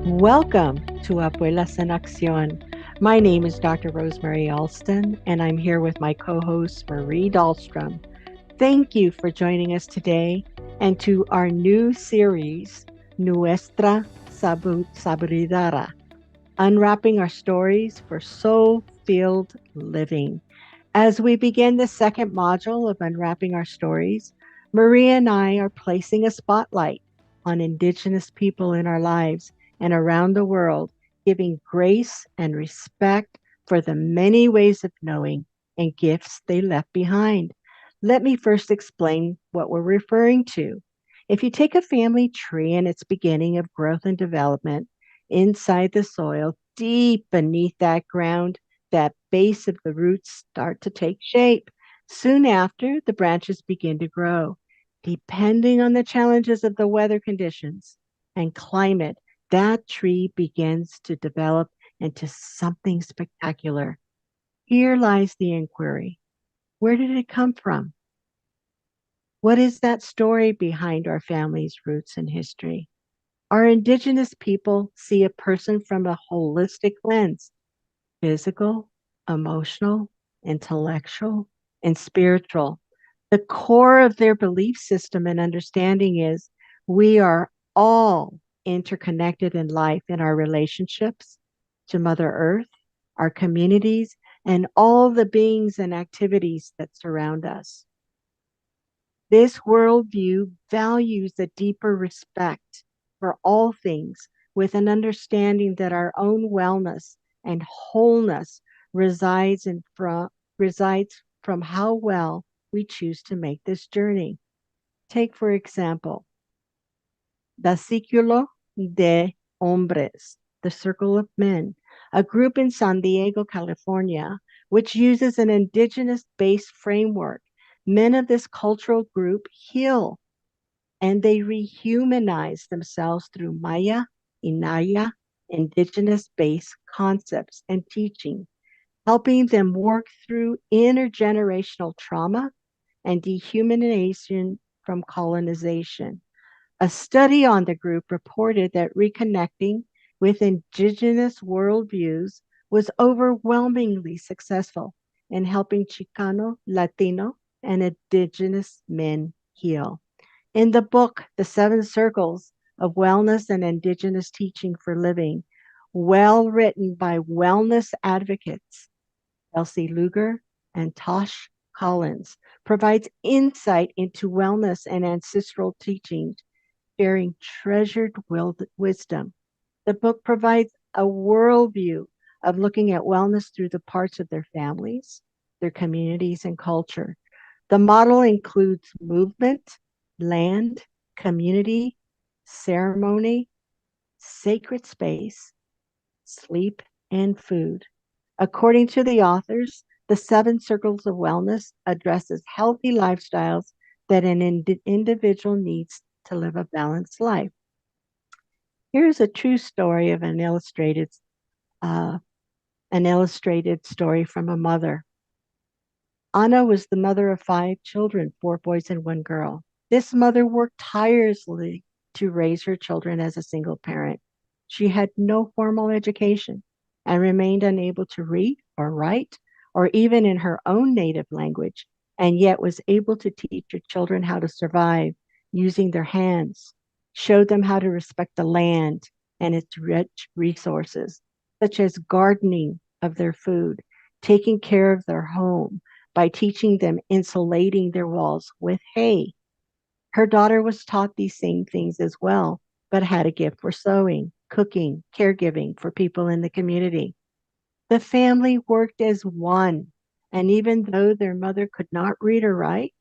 Welcome to Abuelas en Acción. My name is Dr. Rosemary Alston, and I'm here with my co host, Marie Dahlstrom. Thank you for joining us today and to our new series, Nuestra Saburidara, Unwrapping Our Stories for Soul Filled Living. As we begin the second module of Unwrapping Our Stories, Maria and I are placing a spotlight on Indigenous people in our lives and around the world, giving grace and respect for the many ways of knowing and gifts they left behind. Let me first explain what we're referring to. If you take a family tree in its beginning of growth and development, inside the soil, deep beneath that ground, that base of the roots start to take shape. Soon after, the branches begin to grow. Depending on the challenges of the weather conditions and climate, that tree begins to develop into something spectacular. Here lies the inquiry. Where did it come from? What is that story behind our family's roots and history? Our Indigenous people see a person from a holistic lens: physical, emotional, intellectual, and spiritual. The core of their belief system and understanding is we are all interconnected in life, in our relationships to Mother Earth, our communities, and all the beings and activities that surround us. This worldview values a deeper respect for all things, with an understanding that our own wellness and wholeness resides from how well we choose to make this journey. Take, for example, the Círculo de Hombres, the Circle of Men, a group in San Diego, California, which uses an indigenous based framework. Men of this cultural group heal and they rehumanize themselves through Maya, Inaya, indigenous based concepts and teaching, helping them work through intergenerational trauma and dehumanization from colonization. A study on the group reported that reconnecting with indigenous worldviews was overwhelmingly successful in helping Chicano, Latino, and indigenous men heal. In the book, The Seven Circles of Wellness and Indigenous Teaching for Living, well written by wellness advocates Elsie Luger and Tosh Collins, provides insight into wellness and ancestral teachings, sharing treasured wisdom. The book provides a worldview of looking at wellness through the parts of their families, their communities, and culture. The model includes movement, land, community, ceremony, sacred space, sleep, and food. According to the authors, the seven circles of wellness addresses healthy lifestyles that an individual needs to live a balanced life. Here's a true story of uh, an illustrated story from a mother. Anna was the mother of five children, four boys and one girl. This mother worked tirelessly to raise her children as a single parent. She had no formal education and remained unable to read or write or even in her own native language, and yet was able to teach her children how to survive using their hands, showed them how to respect the land and its rich resources, such as gardening of their food, taking care of their home by teaching them insulating their walls with hay. Her daughter was taught these same things as well, but had a gift for sewing, cooking, caregiving for people in the community. The family worked as one, and even though their mother could not read or write,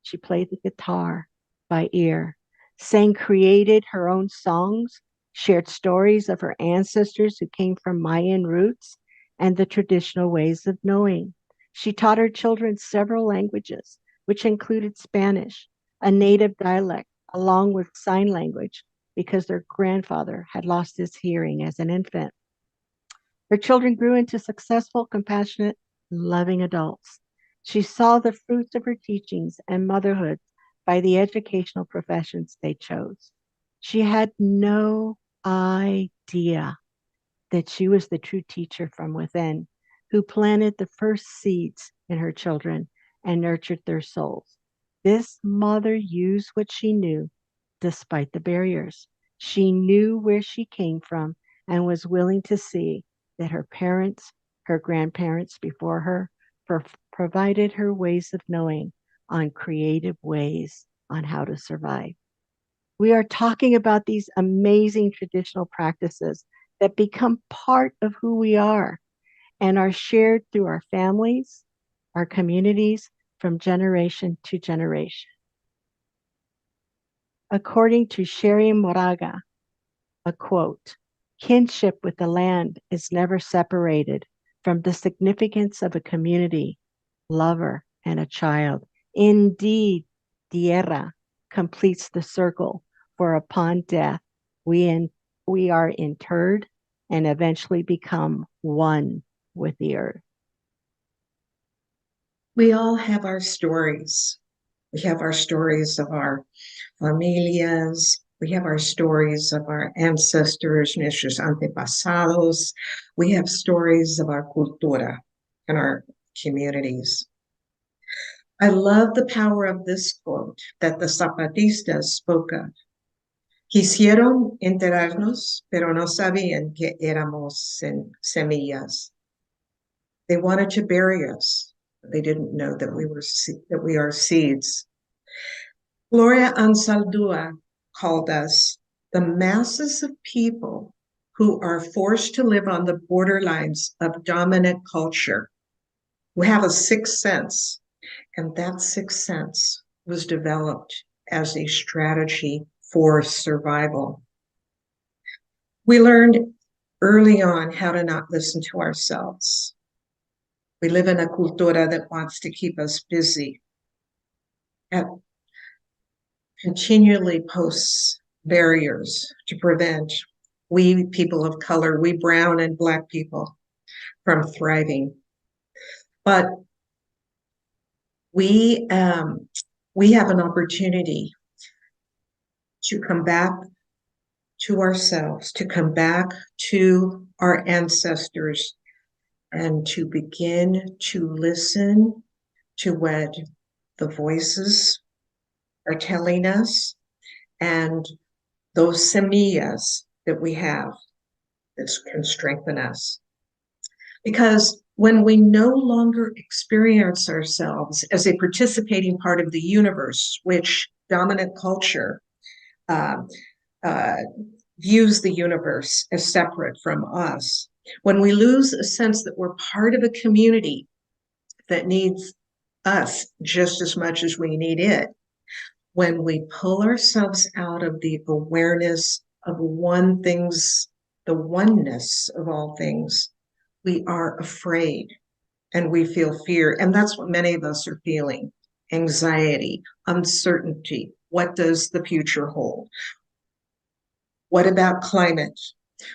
she played the guitar by ear, sang, created her own songs, shared stories of her ancestors who came from Mayan roots and the traditional ways of knowing. She taught her children several languages, which included Spanish, a native dialect, along with sign language, because their grandfather had lost his hearing as an infant. Her children grew into successful, compassionate, loving adults. She saw the fruits of her teachings and motherhood by the educational professions they chose. She had no idea idea that she was the true teacher from within who planted the first seeds in her children and nurtured their souls. This mother used what she knew despite the barriers. She knew where she came from and was willing to see that her parents, her grandparents before her, provided her ways of knowing on creative ways on how to survive. We are talking about these amazing traditional practices that become part of who we are and are shared through our families, our communities, from generation to generation. According to Sherry Moraga, a quote, kinship with the land is never separated from the significance of a community, lover, and a child. Indeed, tierra completes the circle, for upon death we are interred and eventually become one with the earth. We all have our stories. We have our stories of our familias. We have our stories of our ancestors, nuestros antepasados. We have stories of our cultura and our communities. I love the power of this quote that the Zapatistas spoke of. Quisieron enterrarnos, pero no sabían que éramos semillas. They wanted to bury us, but they didn't know that we are seeds. Gloria Anzaldúa called us the masses of people who are forced to live on the borderlines of dominant culture, who have a sixth sense, and that sixth sense was developed as a strategy for survival. We learned early on how to not listen to ourselves. We live in a cultura that wants to keep us busy, that continually posts barriers to prevent we people of color, we brown and Black people, from thriving. But we have an opportunity to come back to ourselves, to come back to our ancestors, and to begin to listen to what the voices are telling us and those semillas that we have that can strengthen us. Because when we no longer experience ourselves as a participating part of the universe, which dominant culture views the universe as separate from us, when we lose a sense that we're part of a community that needs us just as much as we need it, when we pull ourselves out of the awareness of the oneness of all things, we are afraid and we feel fear. And that's what many of us are feeling: anxiety, uncertainty. What does the future hold? What about climate?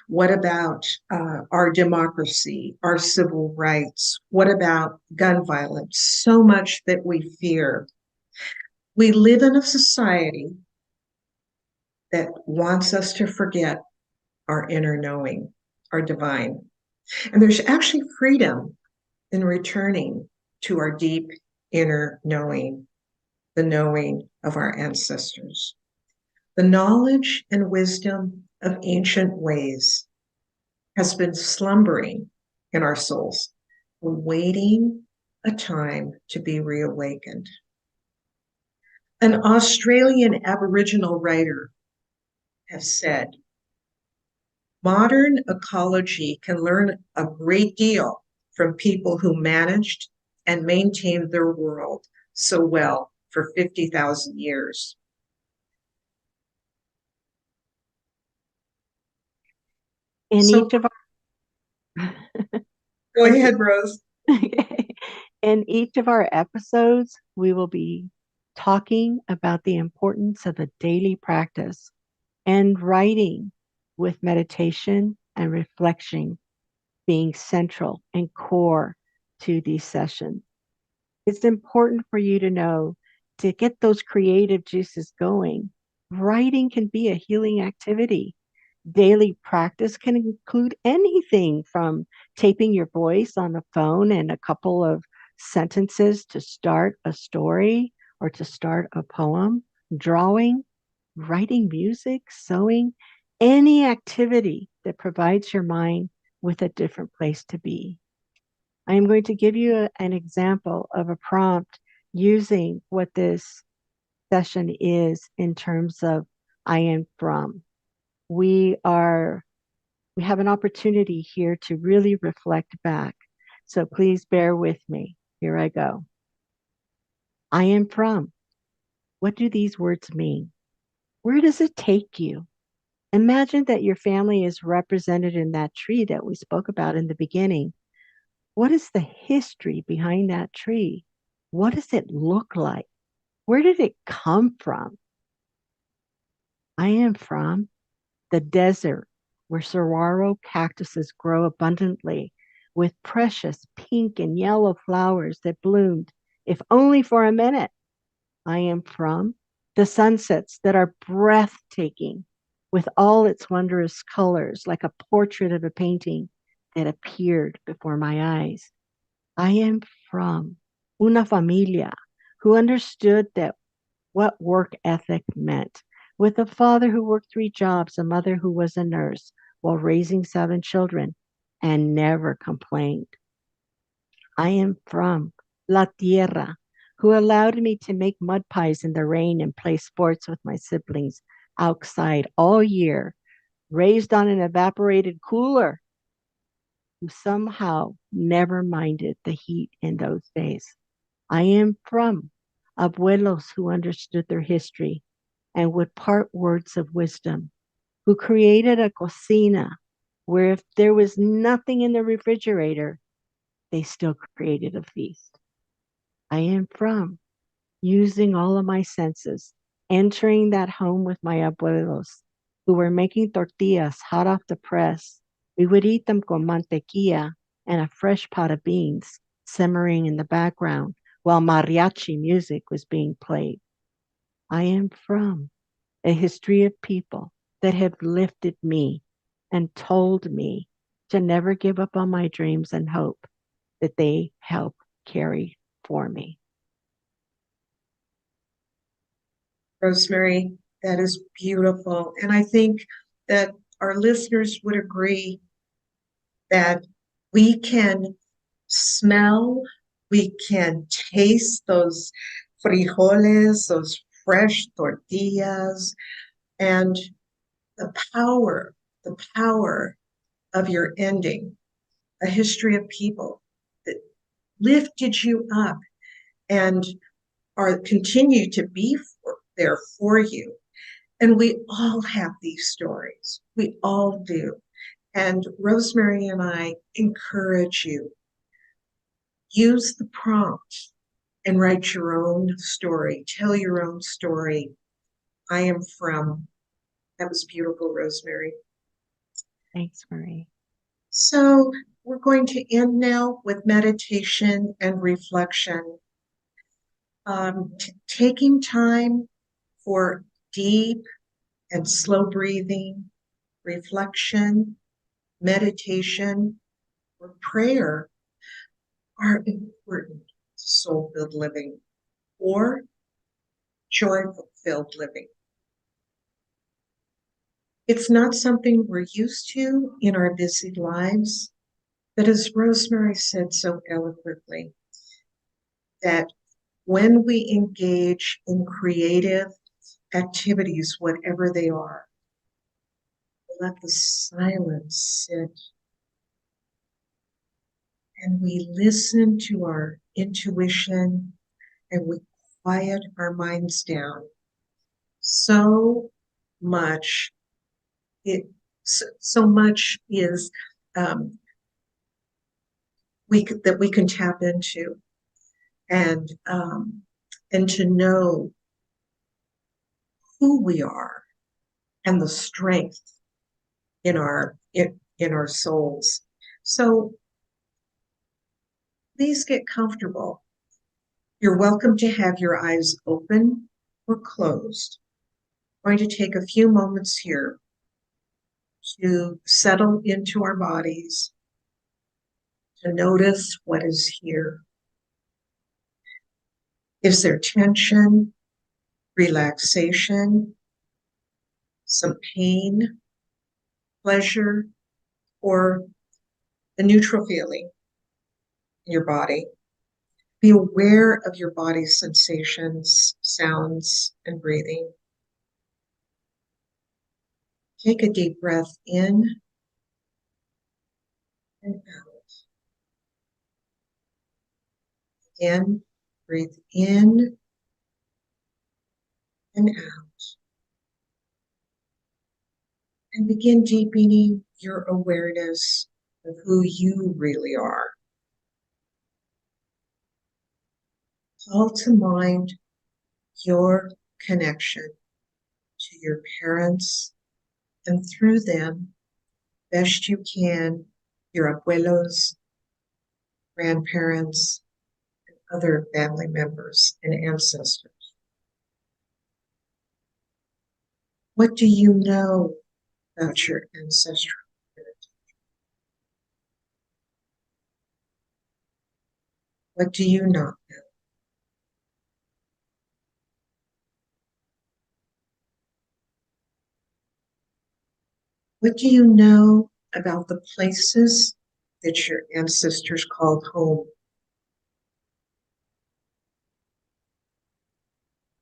What about our democracy, our civil rights? What about gun violence? So much that we fear. We live in a society that wants us to forget our inner knowing, our divine. And there's actually freedom in returning to our deep inner knowing, the knowing of our ancestors. The knowledge and wisdom of ancient ways has been slumbering in our souls, awaiting a time to be reawakened. An Australian Aboriginal writer has said, modern ecology can learn a great deal from people who managed and maintained their world so well for 50,000 years. In So, each of our go ahead, Rose. in each of our episodes, we will be talking about the importance of a daily practice and writing, with meditation and reflection being central and core to these sessions. It's important for you to know, to get those creative juices going. Writing can be a healing activity. Daily practice can include anything from taping your voice on the phone and a couple of sentences to start a story or to start a poem, drawing, writing music, sewing, any activity that provides your mind with a different place to be. I am going to give you an example of a prompt using what this session is in terms of I am from. We are we have an opportunity here to really reflect back. So please bear with me. Here I go. I am from. What do these words mean? Where does it take you? Imagine that your family is represented in that tree that we spoke about in the beginning. What is the history behind that tree? What does it look like? Where did it come from? I am from the desert where saguaro cactuses grow abundantly with precious pink and yellow flowers that bloomed, if only for a minute. I am from the sunsets that are breathtaking with all its wondrous colors, like a portrait of a painting that appeared before my eyes. I am from una familia who understood that what work ethic meant, with a father who worked 3 jobs, a mother who was a nurse while raising 7 children and never complained. I am from La Tierra, who allowed me to make mud pies in the rain and play sports with my siblings outside all year, raised on an evaporated cooler, who somehow never minded the heat in those days. I am from abuelos who understood their history and would part words of wisdom, who created a cocina where if there was nothing in the refrigerator, they still created a feast. I am from using all of my senses, entering that home with my abuelos who were making tortillas hot off the press. We would eat them con mantequilla and a fresh pot of beans simmering in the background while mariachi music was being played. I am from a history of people that have lifted me and told me to never give up on my dreams and hope that they help carry for me. Rosemary, that is beautiful. And I think that our listeners would agree that we can smell, we can taste those frijoles, those fresh tortillas, and the power of your ending, a history of people that lifted you up and are continue to be there for you. And we all have these stories. We all do. And Rosemary and I encourage you, use the prompt and write your own story. Tell your own story. I am from. That was beautiful, Rosemary. Thanks, Marie. So we're going to end now with meditation and reflection. Taking time for deep and slow breathing, reflection, meditation, or prayer are important to soul-filled living or joy-filled living. It's not something we're used to in our busy lives, but as Rosemary said so eloquently, that when we engage in creative activities, whatever they are, let the silence sit and we listen to our intuition and we quiet our minds down. So much so much is that we can tap into, and to know who we are and the strength in our souls. So please get comfortable. You're welcome to have your eyes open or closed. I'm going to take a few moments here to settle into our bodies, to notice what is here. Is there tension, relaxation, some pain, pleasure, or the neutral feeling in your body? Be aware of your body's sensations, sounds, and breathing. Take a deep breath in and out. Again, breathe in and out. And begin deepening your awareness of who you really are. Call to mind your connection to your parents, and through them, best you can, your abuelos, grandparents, and other family members and ancestors. What do you know about your ancestral heritage? What do you not know? What do you know about the places that your ancestors called home?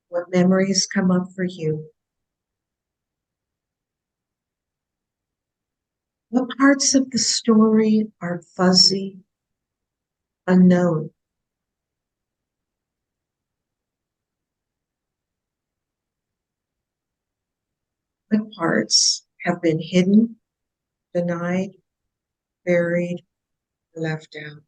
What memories come up for you? What parts of the story are fuzzy, unknown? What parts have been hidden, denied, buried, left out?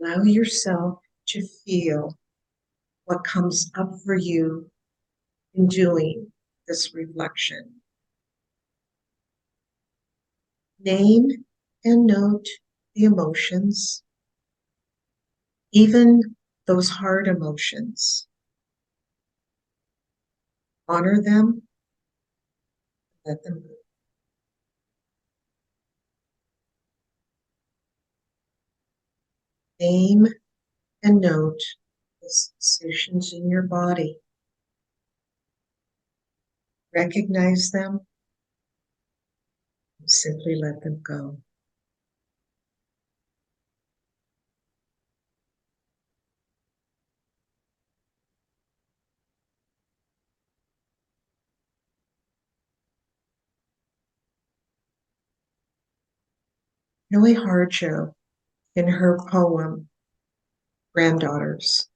Allow yourself to feel what comes up for you in doing this reflection. Name and note the emotions, even those hard emotions. Honor them, let them move. Name and note the sensations in your body. Recognize them and simply let them go. Noe Harjo, in her poem, Granddaughters,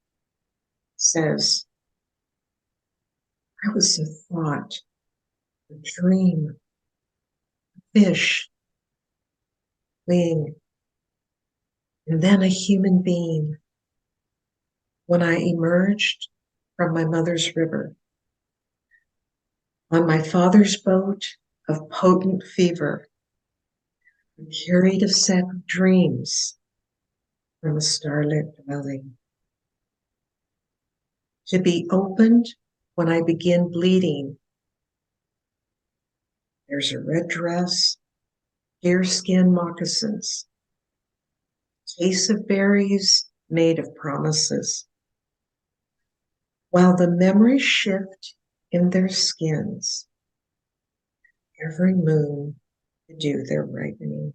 says, I was a thought, a dream, a fish, wing, and then a human being when I emerged from my mother's river. On my father's boat of potent fever, I carried a set of dreams from a starlit dwelling. To be opened when I begin bleeding. There's a red dress, deerskin moccasins, case of berries made of promises. While the memories shift in their skins, every moon to do their ripening.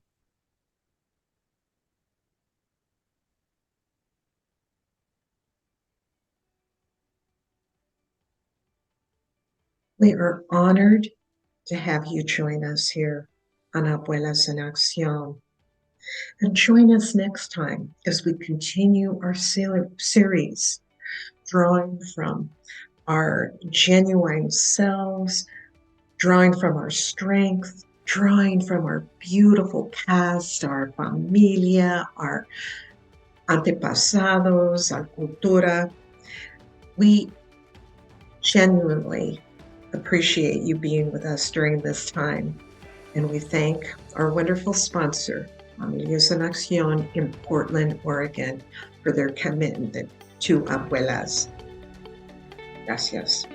We are honored to have you join us here on Abuelas en Acción. And join us next time as we continue our series, drawing from our genuine selves, drawing from our strength, drawing from our beautiful past, our familia, our antepasados, our cultura. We genuinely appreciate you being with us during this time. And we thank our wonderful sponsor, Familias en Acción in Portland, Oregon, for their commitment to Abuelas. Gracias.